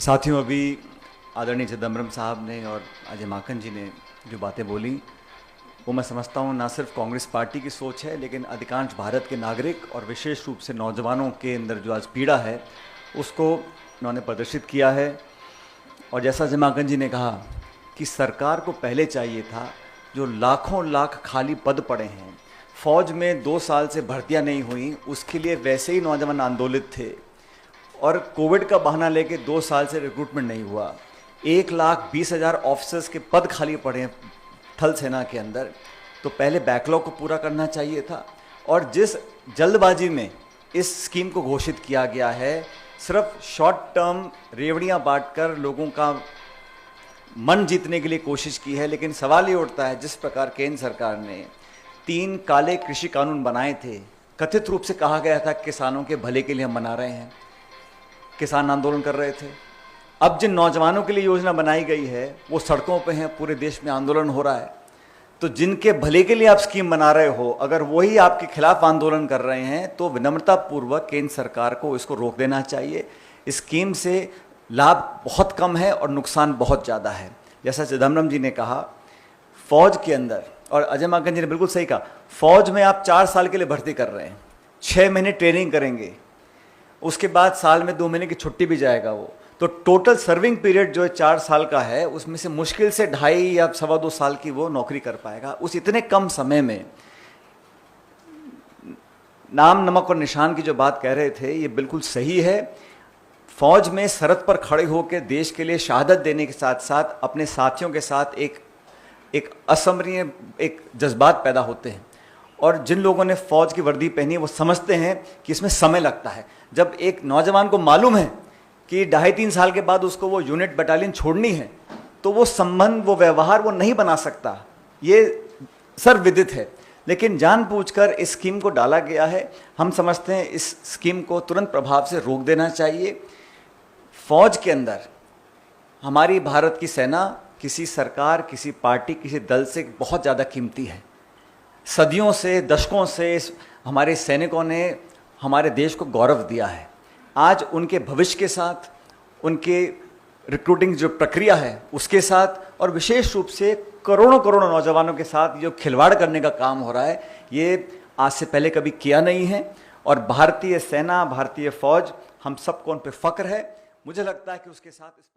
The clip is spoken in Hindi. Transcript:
साथियों, अभी आदरणीय चिदम्बरम साहब ने और अजय माकन जी ने जो बातें बोली वो मैं समझता हूँ ना सिर्फ कांग्रेस पार्टी की सोच है, लेकिन अधिकांश भारत के नागरिक और विशेष रूप से नौजवानों के अंदर जो आज पीड़ा है उसको उन्होंने प्रदर्शित किया है। और जैसा अजय माकन जी ने कहा कि सरकार को पहले चाहिए था, जो लाखों लाख खाली पद पड़े हैं, फौज में 2 साल से भर्तियां नहीं हुई, उसके लिए वैसे ही नौजवान आंदोलित थे और कोविड का बहाना लेके 2 साल से रिक्रूटमेंट नहीं हुआ। 1,20,000 ऑफिसर्स के पद खाली पड़े हैं थल सेना के अंदर, तो पहले बैकलॉग को पूरा करना चाहिए था। और जिस जल्दबाजी में इस स्कीम को घोषित किया गया है, सिर्फ शॉर्ट टर्म रेवड़ियाँ बांटकर लोगों का मन जीतने के लिए कोशिश की है। लेकिन सवाल ये उठता है, जिस प्रकार केंद्र सरकार ने 3 काले कृषि कानून बनाए थे, कथित रूप से कहा गया था किसानों के भले के लिए हम बना रहे हैं, किसान आंदोलन कर रहे थे। अब जिन नौजवानों के लिए योजना बनाई गई है वो सड़कों पे हैं, पूरे देश में आंदोलन हो रहा है। तो जिनके भले के लिए आप स्कीम बना रहे हो, अगर वही आपके खिलाफ आंदोलन कर रहे हैं तो विनम्रतापूर्वक केंद्र सरकार को इसको रोक देना चाहिए। इस स्कीम से लाभ बहुत कम है और नुकसान बहुत ज़्यादा है। जैसा चिदम्बरम जी ने कहा, फौज के अंदर, और अजय माकन जी ने बिल्कुल सही कहा, फौज में आप 4 साल के लिए भर्ती कर रहे हैं, 6 महीने ट्रेनिंग करेंगे, उसके बाद साल में 2 महीने की छुट्टी भी जाएगा वो। तो टोटल सर्विंग पीरियड जो है 4 साल का है, उसमें से मुश्किल से 2.5 या 2.25 साल की वो नौकरी कर पाएगा। उस इतने कम समय में नाम नमक और निशान की जो बात कह रहे थे, ये बिल्कुल सही है। फौज में सरहद पर खड़े होकर देश के लिए शहादत देने के साथ साथ अपने साथियों के साथ एक असमरणीय एक जज्बात पैदा होते हैं। और जिन लोगों ने फौज की वर्दी पहनी है वो समझते हैं कि इसमें समय लगता है। जब एक नौजवान को मालूम है कि 2.5-3 साल के बाद उसको वो यूनिट बटालियन छोड़नी है, तो वो संबंध, वो व्यवहार वो नहीं बना सकता, ये सर्वविदित है। लेकिन जानबूझकर इस स्कीम को डाला गया है। हम समझते हैं इस स्कीम को तुरंत प्रभाव से रोक देना चाहिए। फौज के अंदर हमारी भारत की सेना किसी सरकार, किसी पार्टी, किसी दल से बहुत ज़्यादा कीमती है। सदियों से, दशकों से हमारे सैनिकों ने हमारे देश को गौरव दिया है। आज उनके भविष्य के साथ, उनके रिक्रूटिंग जो प्रक्रिया है उसके साथ, और विशेष रूप से करोड़ों करोड़ों नौजवानों के साथ जो खिलवाड़ करने का काम हो रहा है, ये आज से पहले कभी किया नहीं है। और भारतीय सेना, भारतीय फौज, हम सबको उन पर फख्र है। मुझे लगता है कि उसके साथ इस